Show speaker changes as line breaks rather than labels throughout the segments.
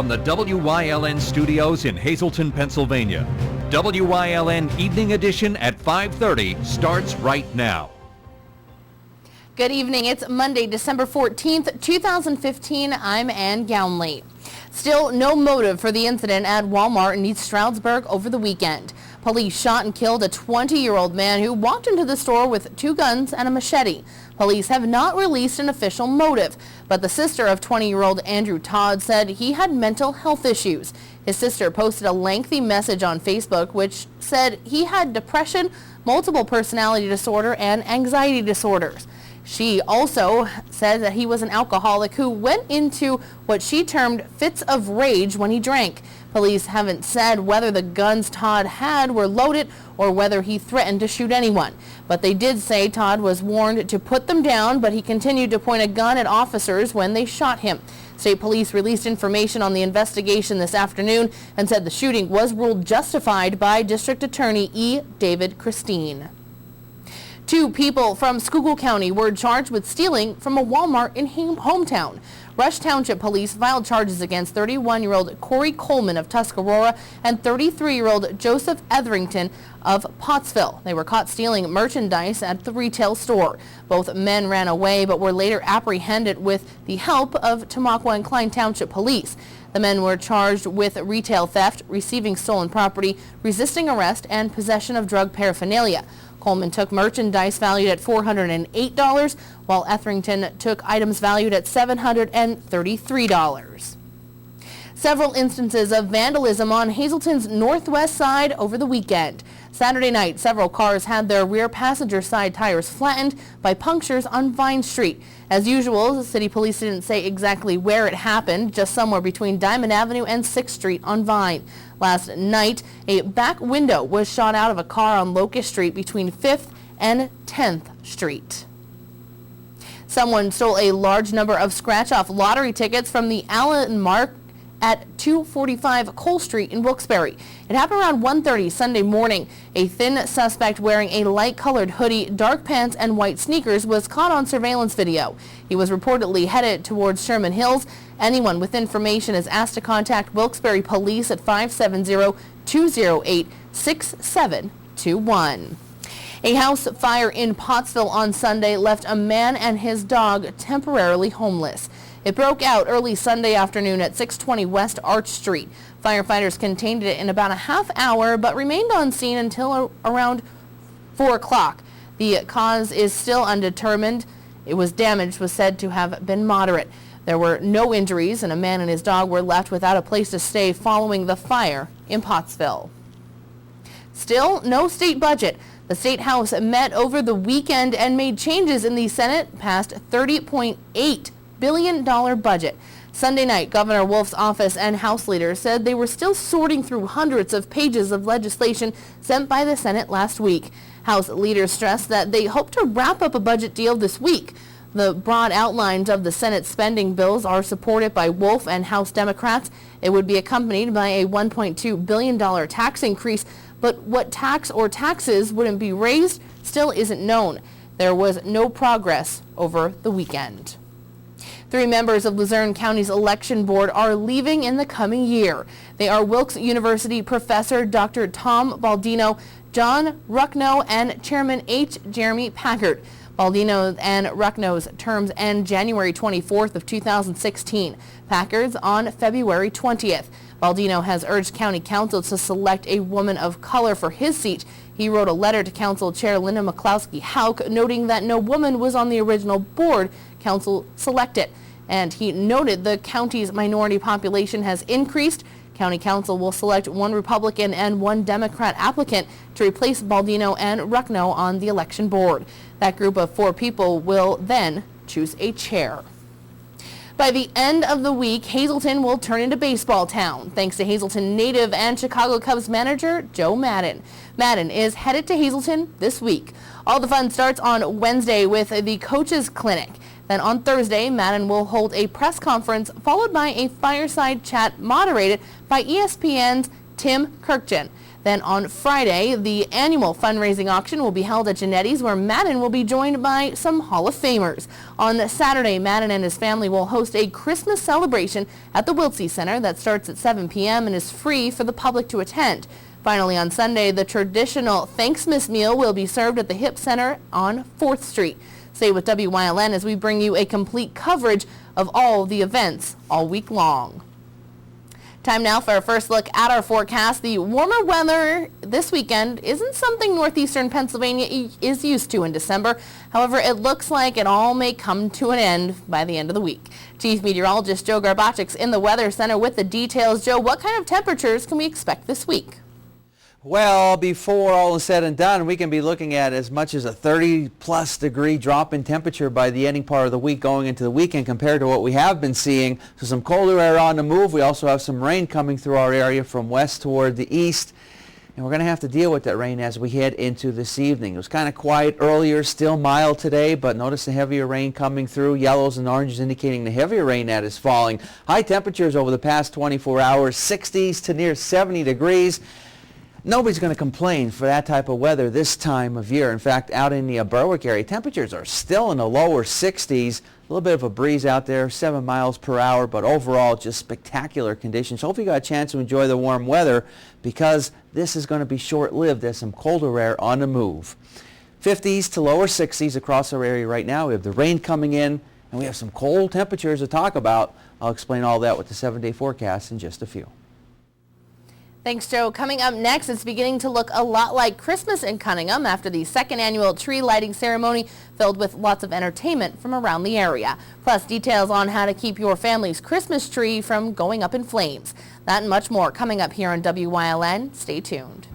from the WYLN studios in Hazleton, Pennsylvania. WYLN Evening Edition at 5:30 starts right now.
Good evening. It's Monday, December 14th, 2015. I'm Ann Gownley. Still no motive for the incident at Walmart in East Stroudsburg over the weekend. Police shot and killed a 20-year-old man who walked into the store with 2 guns and a machete. Police have not released an official motive, but the sister of 20-year-old Andrew Todd said he had mental health issues. His sister posted a lengthy message on Facebook which said he had depression, multiple personality disorder, and anxiety disorders. She also said that he was an alcoholic who went into what she termed fits of rage when he drank. Police haven't said whether the guns Todd had were loaded or whether he threatened to shoot anyone. But they did say Todd was warned to put them down, but he continued to point a gun at officers when they shot him. State police released information on the investigation this afternoon and said the shooting was ruled justified by District Attorney E. David Christine. 2 people from Schuylkill County were charged with stealing from a Walmart in hometown. Rush Township Police filed charges against 31-year-old Corey Coleman of Tuscarora and 33-year-old Joseph Etherington of Pottsville. They were caught stealing merchandise at the retail store. Both men ran away but were later apprehended with the help of Tamaqua and Klein Township Police. The men were charged with retail theft, receiving stolen property, resisting arrest, and possession of drug paraphernalia. Coleman took merchandise valued at $408, while Etherington took items valued at $733. Several instances of vandalism on Hazleton's northwest side over the weekend. Saturday night, several cars had their rear passenger side tires flattened by punctures on Vine Street. As usual, the city police didn't say exactly where it happened, just somewhere between Diamond Avenue and 6th Street on Vine. Last night, a back window was shot out of a car on Locust Street between 5th and 10th Street. Someone stole a large number of scratch-off lottery tickets from the Allen Mark at 245 Cole Street in Wilkes-Barre. It happened around 1:30 Sunday morning. A thin suspect wearing a light-colored hoodie, dark pants, and white sneakers was caught on surveillance video. He was reportedly headed towards Sherman Hills. Anyone with information is asked to contact Wilkes-Barre Police at 570-208-6721. A house fire in Pottsville on Sunday left a man and his dog temporarily homeless. It broke out early Sunday afternoon at 620 West Arch Street. Firefighters contained it in about a half hour but remained on scene until around 4 o'clock. The cause is still undetermined. Damage was said to have been moderate. There were no injuries, and a man and his dog were left without a place to stay following the fire in Pottsville. Still no state budget. The State House met over the weekend and made changes in the Senate past $30.8 billion budget. Sunday night, Governor Wolf's office and House leaders said they were still sorting through hundreds of pages of legislation sent by the Senate last week. House leaders stressed that they hope to wrap up a budget deal this week. The broad outlines of the Senate spending bills are supported by Wolf and House Democrats. It would be accompanied by a $1.2 billion tax increase, but what tax or taxes wouldn't be raised still isn't known. There was no progress over the weekend. 3 members of Luzerne County's election board are leaving in the coming year. They are Wilkes University professor Dr. Tom Baldino, John Rucknow, and Chairman H. Jeremy Packard. Baldino and Rucknow's terms end January 24th of 2016. Packard's on February 20th. Baldino has urged County Council to select a woman of color for his seat. He wrote a letter to Council Chair Linda McCloskey-Houck noting that no woman was on the original board Council selected. And he noted the county's minority population has increased. County Council will select 1 Republican and 1 Democrat applicant to replace Baldino and Rucknow on the election board. That group of 4 people will then choose a chair. By the end of the week, Hazleton will turn into baseball town, thanks to Hazleton native and Chicago Cubs manager Joe Maddon. Maddon is headed to Hazleton this week. All the fun starts on Wednesday with the Coaches Clinic. Then on Thursday, Maddon will hold a press conference followed by a fireside chat moderated by ESPN's Tim Kirkjian. Then on Friday, the annual fundraising auction will be held at Genetti's, where Madden will be joined by some Hall of Famers. On Saturday, Madden and his family will host a Christmas celebration at the Wiltsey Center that starts at 7 p.m. and is free for the public to attend. Finally, on Sunday, the traditional Thanksmas meal will be served at the Hip Center on 4th Street. Stay with WYLN as we bring you a complete coverage of all the events all week long. Time now for our first look at our forecast. The warmer weather this weekend isn't something northeastern Pennsylvania is used to in December. However, it looks like it all may come to an end by the end of the week. Chief Meteorologist Joe Garbachik's in the Weather Center with the details. Joe, what kind of temperatures can we expect this week?
Well, before all is said and done, we can be looking at as much as a 30-plus degree drop in temperature by the ending part of the week going into the weekend compared to what we have been seeing. So some colder air on the move. We also have some rain coming through our area from west toward the east. And we're going to have to deal with that rain as we head into this evening. It was kind of quiet earlier, still mild today, but notice the heavier rain coming through. Yellows and oranges indicating the heavier rain that is falling. High temperatures over the past 24 hours, 60s to near 70 degrees. Nobody's going to complain for that type of weather this time of year. In fact, out in the Berwick area, temperatures are still in the lower 60s. A little bit of a breeze out there, 7 miles per hour, but overall just spectacular conditions. Hope you got a chance to enjoy the warm weather because this is going to be short-lived. There's some colder air on the move. 50s to lower 60s across our area right now. We have the rain coming in, and we have some cold temperatures to talk about. I'll explain all that with the 7-day forecast in just a few.
Thanks, Joe. Coming up next, it's beginning to look a lot like Christmas in Cunningham after the second annual tree lighting ceremony filled with lots of entertainment from around the area. Plus, details on how to keep your family's Christmas tree from going up in flames. That and much more coming up here on WYLN. Stay tuned.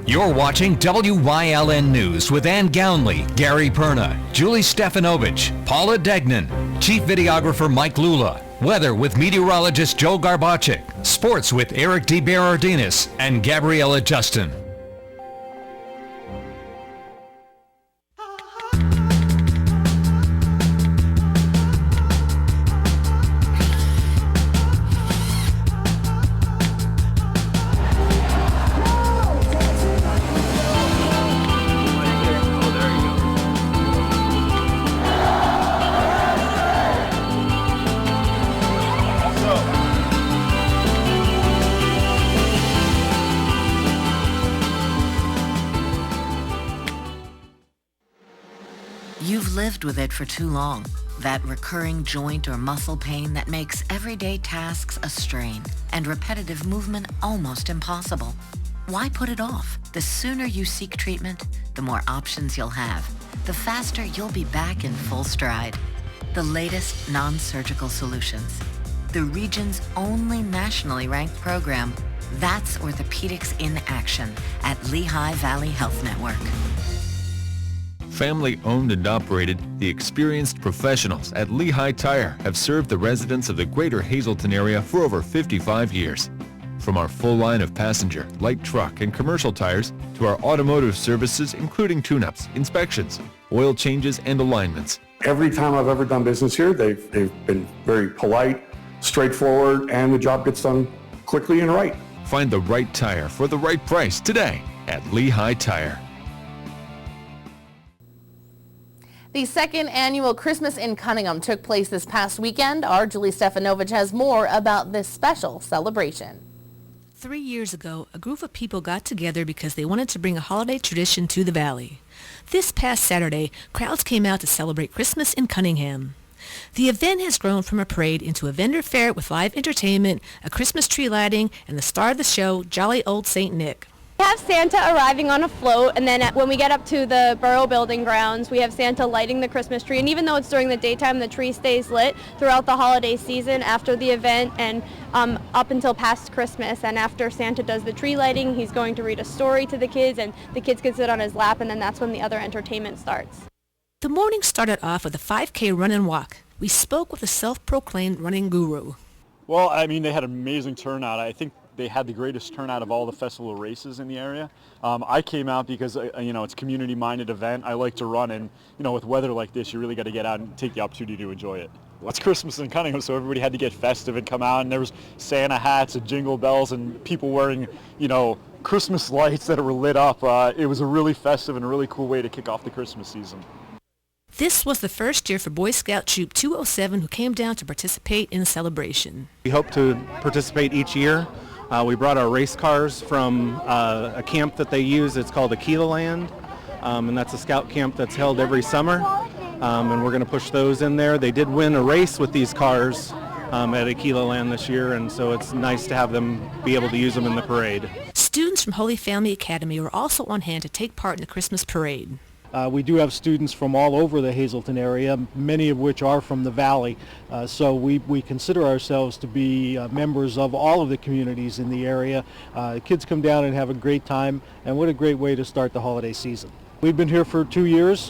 You're watching WYLN News with Ann Gownley, Gary Perna, Julie Stefanovich, Paula Degnan, Chief Videographer Mike Lula, Weather with meteorologist Joe Garbachik, Sports with Eric DeBerardinis and Gabriella Justin.
You've lived with it for too long. That recurring joint or muscle pain that makes everyday tasks a strain and repetitive movement almost impossible. Why put it off? The sooner you seek treatment, the more options you'll have. The faster you'll be back in full stride. The latest non-surgical solutions. The region's only nationally ranked program. That's Orthopedics in Action at Lehigh Valley Health Network.
Family owned and operated, the experienced professionals at Lehigh Tire have served the residents of the greater Hazleton area for over 55 years. From our full line of passenger, light truck, and commercial tires to our automotive services including tune-ups, inspections, oil changes, and alignments.
Every time I've ever done business here, they've been very polite, straightforward, and the job gets done quickly and right.
Find the right tire for the right price today at Lehigh Tire.
The second annual Christmas in Cunningham took place this past weekend. Our Julie Stefanovich has more about this special celebration.
3 years ago, a group of people got together because they wanted to bring a holiday tradition to the valley. This past Saturday, crowds came out to celebrate Christmas in Cunningham. The event has grown from a parade into a vendor fair with live entertainment, a Christmas tree lighting, and the star of the show, Jolly Old St. Nick.
We have Santa arriving on a float, and then when we get up to the Borough Building grounds, we have Santa lighting the Christmas tree. And even though it's during the daytime, the tree stays lit throughout the holiday season after the event and up until past Christmas. And after Santa does the tree lighting, he's going to read a story to the kids, and the kids can sit on his lap, and then that's when the other entertainment starts.
The morning started off with a 5K run and walk. We spoke with a self-proclaimed running guru.
Well, I mean, they had an amazing turnout. I think they had the greatest turnout of all the festival races in the area. I came out because, it's a community-minded event. I like to run, and, with weather like this, you really got to get out and take the opportunity to enjoy it. it's Christmas in Cunningham, so everybody had to get festive and come out, and there was Santa hats and jingle bells and people wearing, Christmas lights that were lit up. It was a really festive and a really cool way to kick off the Christmas season.
This was the first year for Boy Scout Troop 207 who came down to participate in the celebration.
We hope to participate each year. We brought our race cars from a camp that they use. It's called Aquila Land, and that's a scout camp that's held every summer, and we're going to push those in there. They did win a race with these cars at Aquila Land this year, and so it's nice to have them be able to use them in the parade.
Students from Holy Family Academy were also on hand to take part in the Christmas parade.
We do have students from all over the Hazleton area, many of which are from the Valley. So we consider ourselves to be members of all of the communities in the area. Kids come down and have a great time, and what a great way to start the holiday season. We've been here for 2 years.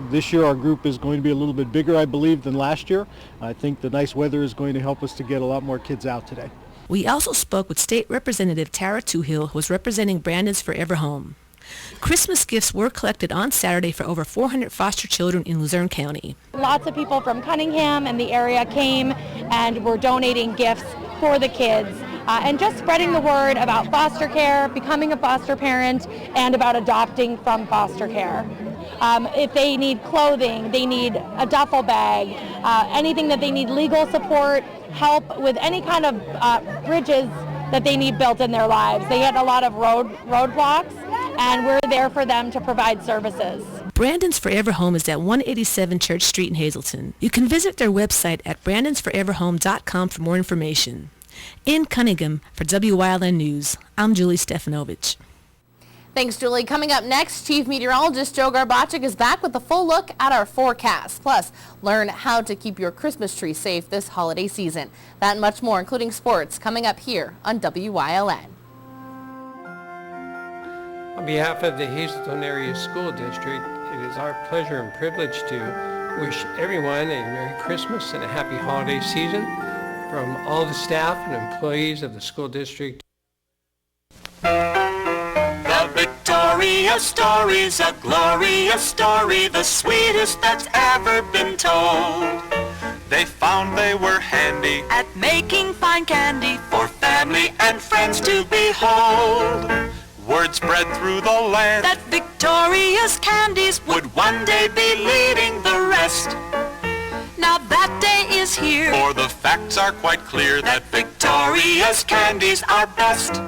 This year our group is going to be a little bit bigger, I believe, than last year. I think the nice weather is going to help us to get a lot more kids out today.
We also spoke with State Representative Tara Toohill, who was representing Brandon's Forever Home. Christmas gifts were collected on Saturday for over 400 foster children in Luzerne County.
Lots of people from Cunningham and the area came and were donating gifts for the kids and just spreading the word about foster care, becoming a foster parent, and about adopting from foster care. If they need clothing, they need a duffel bag, anything that they need, legal support, help with any kind of bridges that they need built in their lives. They had a lot of roadblocks, and we're there for them to provide services.
Brandon's Forever Home is at 187 Church Street in Hazleton. You can visit their website at brandonsforeverhome.com for more information. In Cunningham, for WYLN News, I'm Julie Stefanovich.
Thanks, Julie. Coming up next, Chief Meteorologist Joe Garbacik is back with a full look at our forecast. Plus, learn how to keep your Christmas tree safe this holiday season. That and much more, including sports, coming up here on WYLN.
On behalf of the Hazleton Area School District, it is our pleasure and privilege to wish everyone a Merry Christmas and a Happy Holiday season from all the staff and employees of the school district.
The Victoria story's a glorious story, the sweetest that's ever been told. They found they were handy at making fine candy for family and friends to behold. Word spread through the land that Victoria's candies would one day be leading the rest. Now that day is here, for the facts are quite clear that Victoria's candies are best.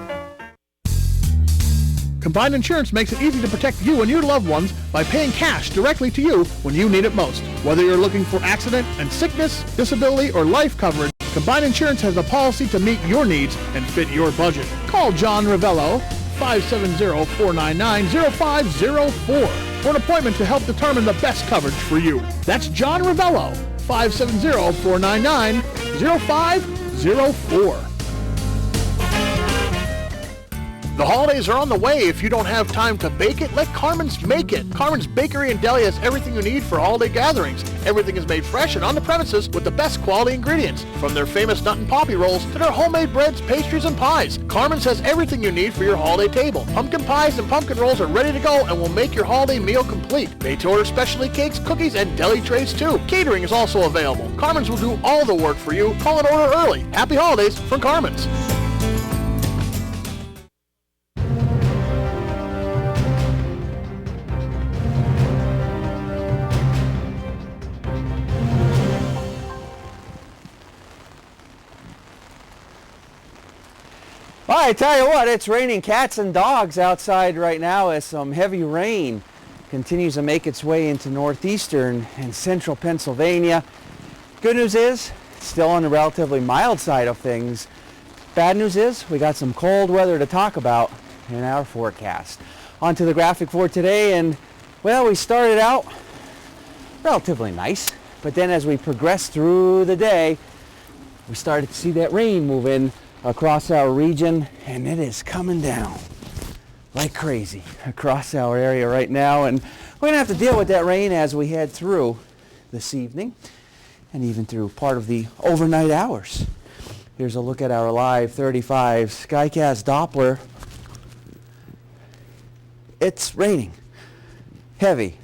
Combined Insurance makes it easy to protect you and your loved ones by paying cash directly to you when you need it most. Whether you're looking for accident and sickness, disability, or life coverage, Combined Insurance has a policy to meet your needs and fit your budget. Call John Ravello, 570-499-0504 for an appointment to help determine the best coverage for you. That's John Ravello, 570-499-0504. The holidays are on the way. If you don't have time to bake it, let Carmen's make it. Carmen's Bakery and Deli has everything you need for holiday gatherings. Everything is made fresh and on the premises with the best quality ingredients. From their famous nut and poppy rolls to their homemade breads, pastries, and pies. Carmen's has everything you need for your holiday table. Pumpkin pies and pumpkin rolls are ready to go and will make your holiday meal complete. Made to order specialty cakes, cookies, and deli trays too. Catering is also available. Carmen's will do all the work for you. Call and order early. Happy holidays from Carmen's.
Well, I tell you what, it's raining cats and dogs outside right now as some heavy rain continues to make its way into northeastern and central Pennsylvania. Good news is, it's still on the relatively mild side of things. Bad news is, we got some cold weather to talk about in our forecast. On to the graphic for today, and well, we started out relatively nice, but then as we progressed through the day, we started to see that rain move in across our region, and it is coming down like crazy across our area right now, and we're gonna have to deal with that rain as we head through this evening and even through part of the overnight hours. Here's a look at our live 35 Skycast Doppler. It's raining heavy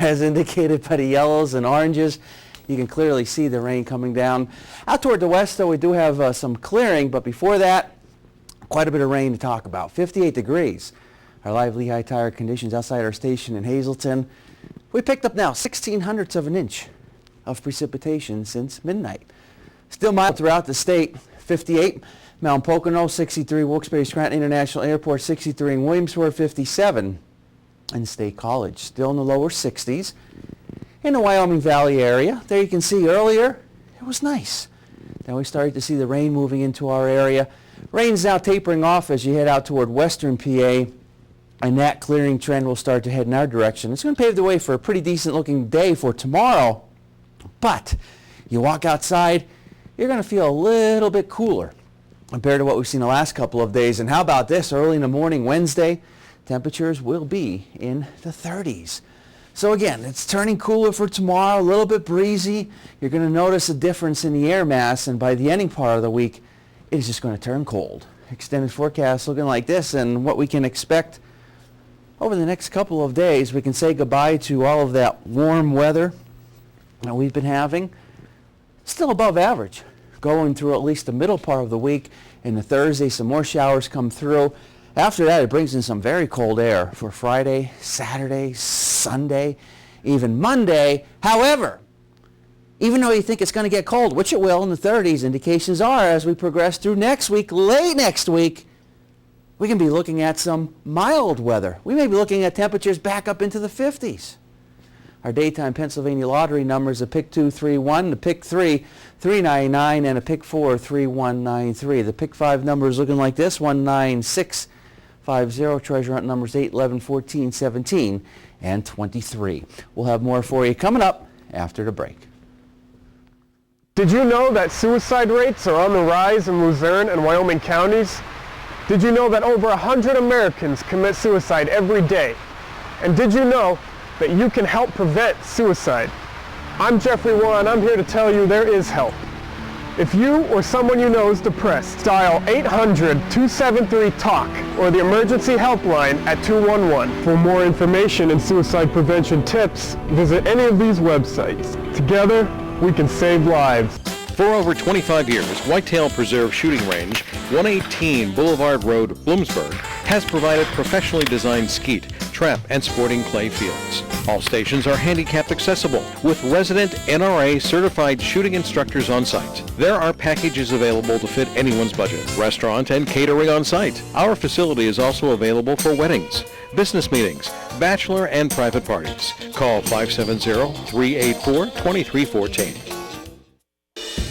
as indicated by the yellows and oranges. You can clearly see the rain coming down. Out toward the west, though, we do have some clearing, but before that, quite a bit of rain to talk about. 58 degrees. Our live Lehigh Tire conditions outside our station in Hazleton. We picked up now 0.16 of an inch of precipitation since midnight. Still mild throughout the state. 58 Mount Pocono, 63 Wilkes-Barre-Scranton International Airport, 63 in Williamsport, 57 in State College. Still in the lower 60s. In the Wyoming Valley area, there you can see earlier, it was nice. Now we started to see the rain moving into our area. Rain's now tapering off as you head out toward western PA, and that clearing trend will start to head in our direction. It's going to pave the way for a pretty decent looking day for tomorrow, but you walk outside, you're going to feel a little bit cooler compared to what we've seen the last couple of days. And how about this? Early in the morning Wednesday, temperatures will be in the 30s. So again, it's turning cooler for tomorrow, a little bit breezy. You're going to notice a difference in the air mass, and by the ending part of the week, it is just going to turn cold. Extended forecast looking like this, and what we can expect over the next couple of days. We can say goodbye to all of that warm weather that we've been having. Still above average going through at least the middle part of the week. And the Thursday, some more showers come through. After that, it brings in some very cold air for Friday, Saturday, Sunday, even Monday. However, even though you think it's going to get cold, which it will in the 30s, indications are as we progress through next week, late next week, we can be looking at some mild weather. We may be looking at temperatures back up into the 50s. Our daytime Pennsylvania lottery numbers, a pick 2, 3-1, the pick 3, 399, and a pick 4, 3193. The pick 5 numbers looking like this: 19650. Treasure hunt numbers 8, 11, 14, 17, and 23. We'll have more for you coming up after the break.
Did you know that suicide rates are on the rise in Luzerne and Wyoming counties? Did you know that over 100 Americans commit suicide every day? And did you know that you can help prevent suicide? I'm Jeffrey Waugh, and I'm here to tell you there is help. If you or someone you know is depressed, dial 800-273-TALK or the emergency helpline at 211. For more information and suicide prevention tips, visit any of these websites. Together, we can save lives.
For over 25 years, Whitetail Preserve Shooting Range, 118 Boulevard Road, Bloomsburg, has provided professionally designed skeet, trap, and sporting clay fields. All stations are handicapped accessible with resident NRA certified shooting instructors on site. There are packages available to fit anyone's budget, restaurant and catering on site. Our facility is also available for weddings, business meetings, bachelor and private parties. Call 570-384-2314.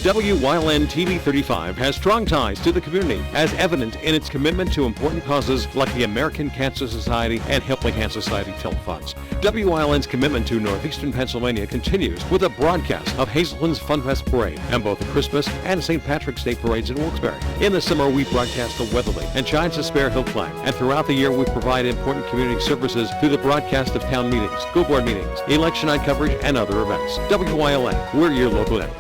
WYLN TV 35 has strong ties to the community, as evident in its commitment to important causes like the American Cancer Society and Helping Hand Society telethons. WYLN's commitment to northeastern Pennsylvania continues with a broadcast of Hazleton's Funfest Parade and both the Christmas and St. Patrick's Day parades in Wilkes-Barre. In the summer, we broadcast the Weatherly and Giants of Spare Hill Flag, and throughout the year, we provide important community services through the broadcast of town meetings, school board meetings, election night coverage, and other events. WYLN, we're your local network.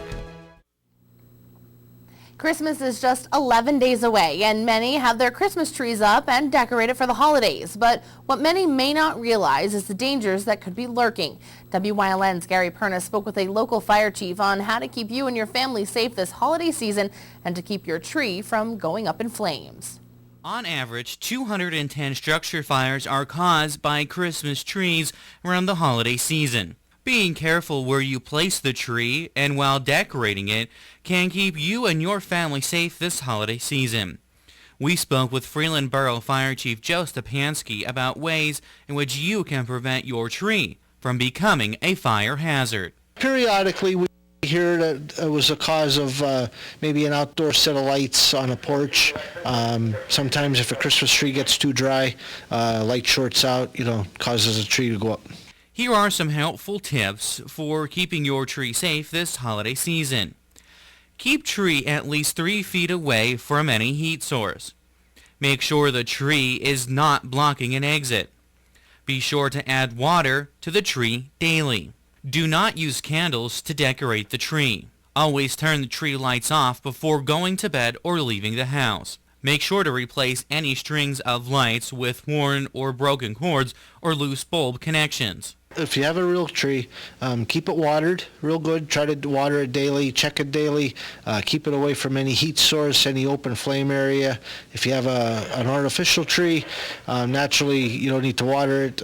Christmas is just 11 days away, and many have their Christmas trees up and decorated for the holidays. But what many may not realize is the dangers that could be lurking. WYLN's Gary Perna spoke with a local fire chief on how to keep you and your family safe this holiday season and to keep your tree from going up in flames.
On average, 210 structure fires are caused by Christmas trees around the holiday season. Being careful where you place the tree and while decorating it can keep you and your family safe this holiday season. We spoke with Freeland Borough Fire Chief Joe Stepansky about ways in which you can prevent your tree from becoming a fire hazard.
Periodically, we hear that it was a cause of maybe an outdoor set of lights on a porch. Sometimes if a Christmas tree gets too dry, light shorts out, causes a tree to go up.
Here are some helpful tips for keeping your tree safe this holiday season. Keep tree at least 3 feet away from any heat source. Make sure the tree is not blocking an exit. Be sure to add water to the tree daily. Do not use candles to decorate the tree. Always turn the tree lights off before going to bed or leaving the house. Make sure to replace any strings of lights with worn or broken cords or loose bulb connections.
If you have a real tree, keep it watered real good. Try to water it daily, check it daily. Keep it away from any heat source, any open flame area. If you have an artificial tree, naturally you don't need to water it.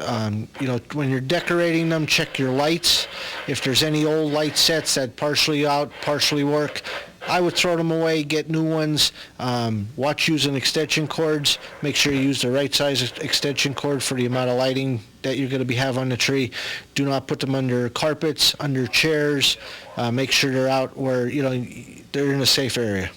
When you're decorating them, check your lights. If there's any old light sets that partially out, partially work, I would throw them away, get new ones. Watch using extension cords. Make sure you use the right size extension cord for the amount of lighting that you're going to have on the tree. Do not put them under carpets, under chairs. Make sure they're out where, they're in a safe area.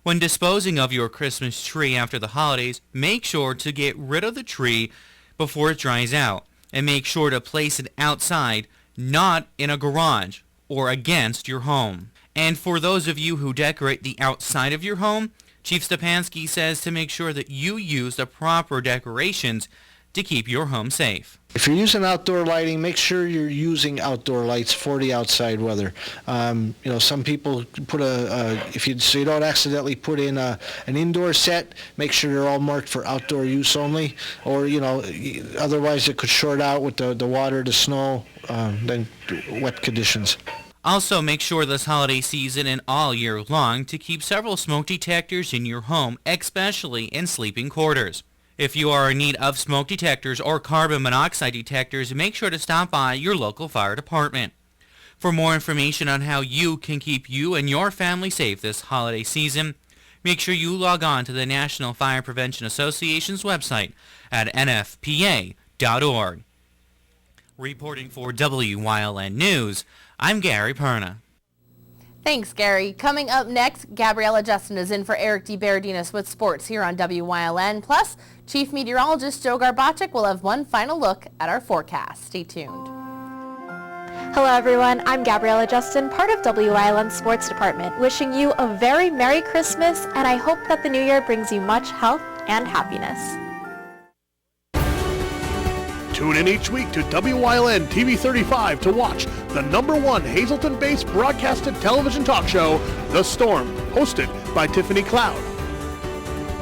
When disposing of your Christmas tree after the holidays, make sure to get rid of the tree before it dries out. And make sure to place it outside, not in a garage or against your home. And for those of you who decorate the outside of your home, Chief Stepanski says to make sure that you use the proper decorations to keep your home safe.
If you're using outdoor lighting, make sure you're using outdoor lights for the outside weather. Some people put so you don't accidentally put in an indoor set, make sure they're all marked for outdoor use only, or, otherwise it could short out with the water, the snow, then wet conditions.
Also, make sure this holiday season and all year long to keep several smoke detectors in your home, especially in sleeping quarters. If you are in need of smoke detectors or carbon monoxide detectors, make sure to stop by your local fire department. For more information on how you can keep you and your family safe this holiday season, make sure you log on to the National Fire Prevention Association's website at nfpa.org. Reporting for WYLN News, I'm Gary Perna.
Thanks, Gary. Coming up next, Gabriella Justin is in for Eric DeBerardinis with sports here on WYLN. Plus, Chief Meteorologist Joe Garbacek will have one final look at our forecast. Stay tuned.
Hello, everyone. I'm Gabriella Justin, part of WYLN's Sports Department, wishing you a very Merry Christmas, and I hope that the new year brings you much health and happiness.
Tune in each week to WYLN TV 35 to watch the #1 Hazleton-based broadcasted television talk show, The Storm, hosted by Tiffany Cloud.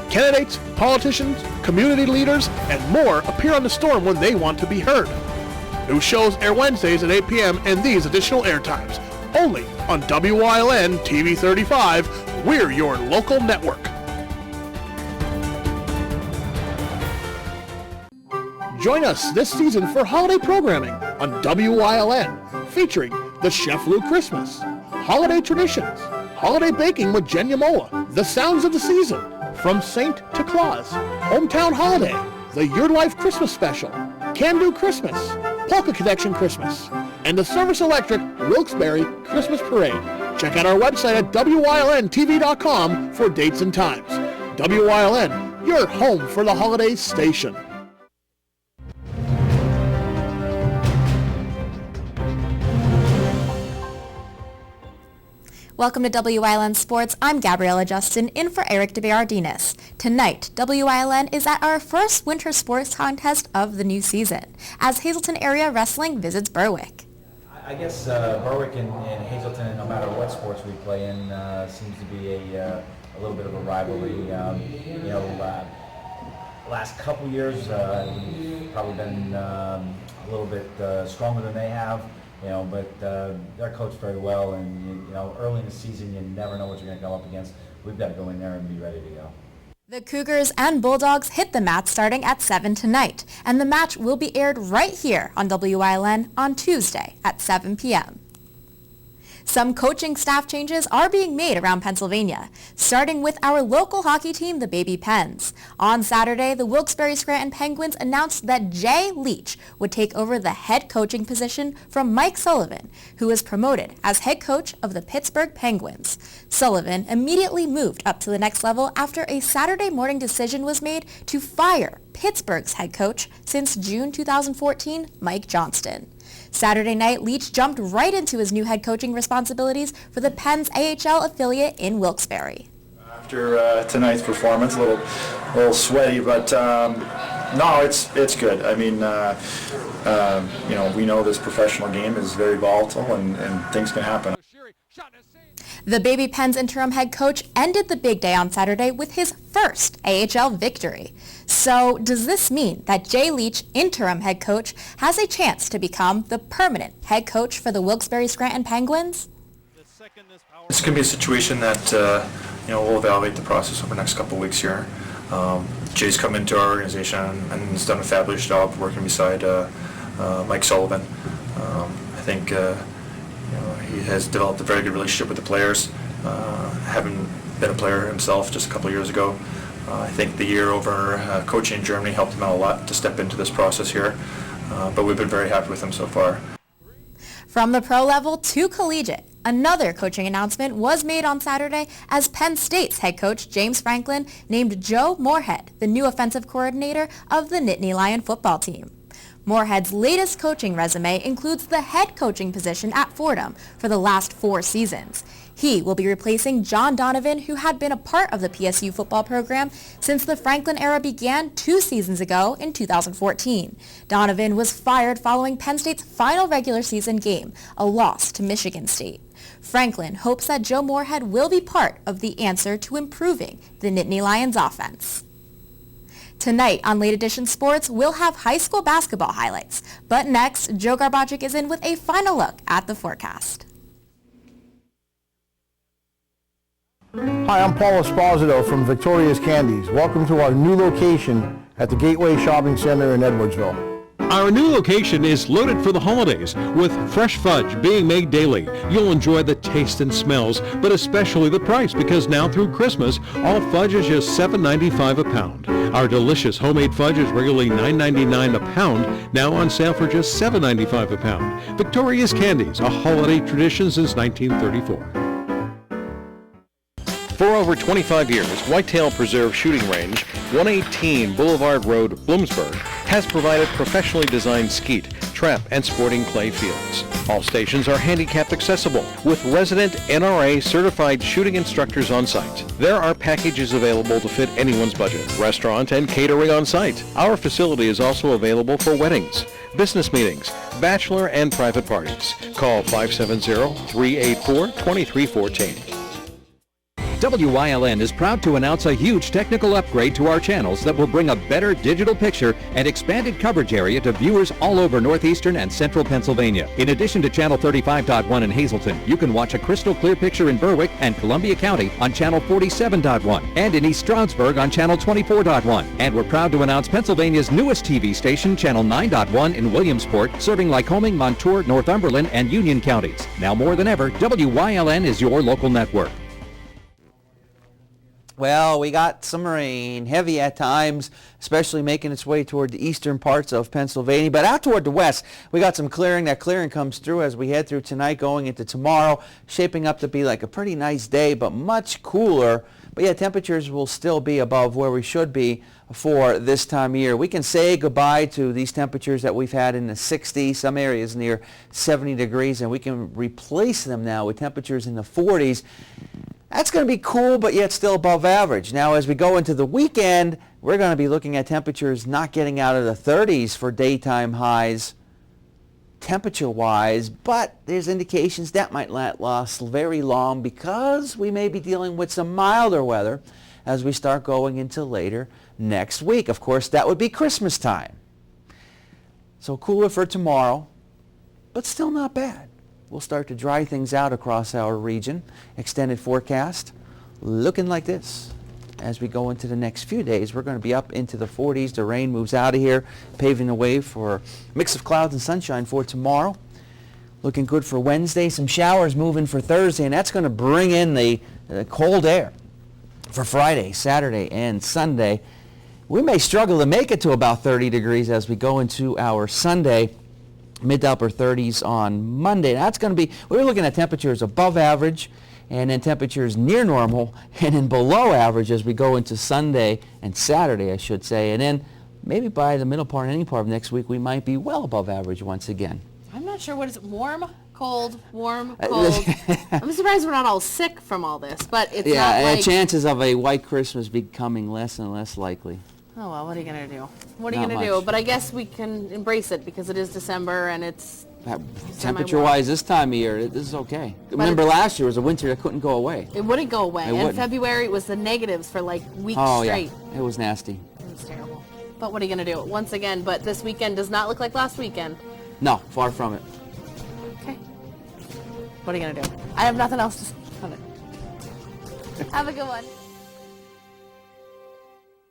Candidates, politicians, community leaders, and more appear on The Storm when they want to be heard. New shows air Wednesdays at 8 p.m. and these additional airtimes. Only on WYLN TV 35. We're your local network. Join us this season for holiday programming on WYLN, featuring the Chef Lou Christmas, Holiday Traditions, Holiday Baking with Jen Yamola, The Sounds of the Season, From Saint to Claus, Hometown Holiday, The Your Life Christmas Special, Can Do Christmas, Polka Connection Christmas, and the Service Electric Wilkes-Barre Christmas Parade. Check out our website at WYLNTV.com for dates and times. WYLN, your home for the holidays station.
Welcome to WYLN Sports. I'm Gabriella Justin, in for Eric DeBerardinis. Tonight, WYLN is at our first winter sports contest of the new season, as Hazleton Area Wrestling visits Berwick.
I guess Berwick and Hazleton, no matter what sports we play in, seems to be a little bit of a rivalry. Last couple years, we've probably been a little bit stronger than they have. But they're coached very well, and early in the season, you never know what you're going to go up against. We've got to go in there and be ready to go.
The Cougars and Bulldogs hit the mat starting at 7 tonight, and the match will be aired right here on WYLN on Tuesday at 7 p.m. Some coaching staff changes are being made around Pennsylvania, starting with our local hockey team, the Baby Pens. On Saturday, the Wilkes-Barre Scranton Penguins announced that Jay Leach would take over the head coaching position from Mike Sullivan, who was promoted as head coach of the Pittsburgh Penguins. Sullivan immediately moved up to the next level after a Saturday morning decision was made to fire Pittsburgh's head coach since June 2014, Mike Johnston. Saturday night, Leach jumped right into his new head coaching responsibilities for the Pens AHL affiliate in Wilkes-Barre.
After tonight's performance, a little sweaty, but no, it's good. I mean, we know this professional game is very volatile and things can happen.
The Baby Pens interim head coach ended the big day on Saturday with his first AHL victory. So does this mean that Jay Leach, interim head coach, has a chance to become the permanent head coach for the Wilkes-Barre-Scranton Penguins?
It's going to be a situation that we'll evaluate the process over the next couple of weeks here. Jay's come into our organization and has done a fabulous job working beside Mike Sullivan. I think he has developed a very good relationship with the players. Having been a player himself just a couple of years ago, I think the year over coaching in Germany helped him out a lot to step into this process here. But we've been very happy with him so far.
From the pro level to collegiate, another coaching announcement was made on Saturday as Penn State's head coach James Franklin named Joe Moorhead the new offensive coordinator of the Nittany Lion football team. Moorhead's latest coaching resume includes the head coaching position at Fordham for the last 4 seasons. He will be replacing John Donovan, who had been a part of the PSU football program since the Franklin era began 2 seasons ago in 2014. Donovan was fired following Penn State's final regular season game, a loss to Michigan State. Franklin hopes that Joe Moorhead will be part of the answer to improving the Nittany Lions offense. Tonight on Late Edition Sports, we'll have high school basketball highlights. But next, Joe Garbacic is in with a final look at the forecast.
Hi, I'm Paul Esposito from Victoria's Candies. Welcome to our new location at the Gateway Shopping Center in Edwardsville.
Our new location is loaded for the holidays with fresh fudge being made daily. You'll enjoy the taste and smells, but especially the price, because now through Christmas, all fudge is just $7.95 a pound. Our delicious homemade fudge is regularly $9.99 a pound, now on sale for just $7.95 a pound. Victoria's Candies, a holiday tradition since 1934.
For over 25 years, Whitetail Preserve Shooting Range, 118 Boulevard Road, Bloomsburg, has provided professionally designed skeet, trap, and sporting clay fields. All stations are handicapped accessible with resident NRA certified shooting instructors on site. There are packages available to fit anyone's budget, restaurant and catering on site. Our facility is also available for weddings, business meetings, bachelor and private parties. Call 570-384-2314.
WYLN is proud to announce a huge technical upgrade to our channels that will bring a better digital picture and expanded coverage area to viewers all over northeastern and central Pennsylvania. In addition to Channel 35.1 in Hazleton, you can watch a crystal clear picture in Berwick and Columbia County on Channel 47.1 and in East Stroudsburg on Channel 24.1. And we're proud to announce Pennsylvania's newest TV station, Channel 9.1 in Williamsport, serving Lycoming, Montour, Northumberland, and Union counties. Now more than ever, WYLN is your local network.
Well, we got some rain, heavy at times, especially making its way toward the eastern parts of Pennsylvania. But out toward the west, we got some clearing. That clearing comes through as we head through tonight, going into tomorrow. Shaping up to be like a pretty nice day, but much cooler. But yeah, temperatures will still be above where we should be for this time of year. We can say goodbye to these temperatures that we've had in the 60s, some areas near 70 degrees, and we can replace them now with temperatures in the 40s. That's going to be cool, but yet still above average. Now, as we go into the weekend, we're going to be looking at temperatures not getting out of the 30s for daytime highs temperature-wise, but there's indications that might not last very long because we may be dealing with some milder weather as we start going into later next week. Of course, that would be Christmas time. So cooler for tomorrow, but still not bad. We'll start to dry things out across our region. Extended forecast looking like this. As we go into the next few days, we're going to be up into the 40s. The rain moves out of here, paving the way for a mix of clouds and sunshine for tomorrow. Looking good for Wednesday. Some showers moving for Thursday, and that's going to bring in the cold air for Friday, Saturday, and Sunday. We may struggle to make it to about 30 degrees as we go into our Sunday. Mid to upper 30s on Monday. That's going to be, we're looking at temperatures above average and then temperatures near normal and then below average as we go into Sunday and Saturday, I should say. And then maybe by the middle part, any part of next week, we might be well above average once again.
I'm not sure what is it, warm, cold, warm, cold. I'm surprised we're not all sick from all this, but it's not like...
Yeah, chances of a white Christmas becoming less and less likely.
Oh, well, what are you going to do? What are you going to do? But I guess we can embrace it because it is December and it's
Temperature-wise, this time of year, this is okay. Remember last year was a winter that couldn't go away.
It wouldn't go away. In February, it was the negatives for like weeks straight.
Yeah, it was nasty.
It was terrible. But what are you going to do? Once again, but this weekend does not look like last weekend.
No, far from it.
Okay. What are you going to do? I have nothing else to say on it. Have a good one.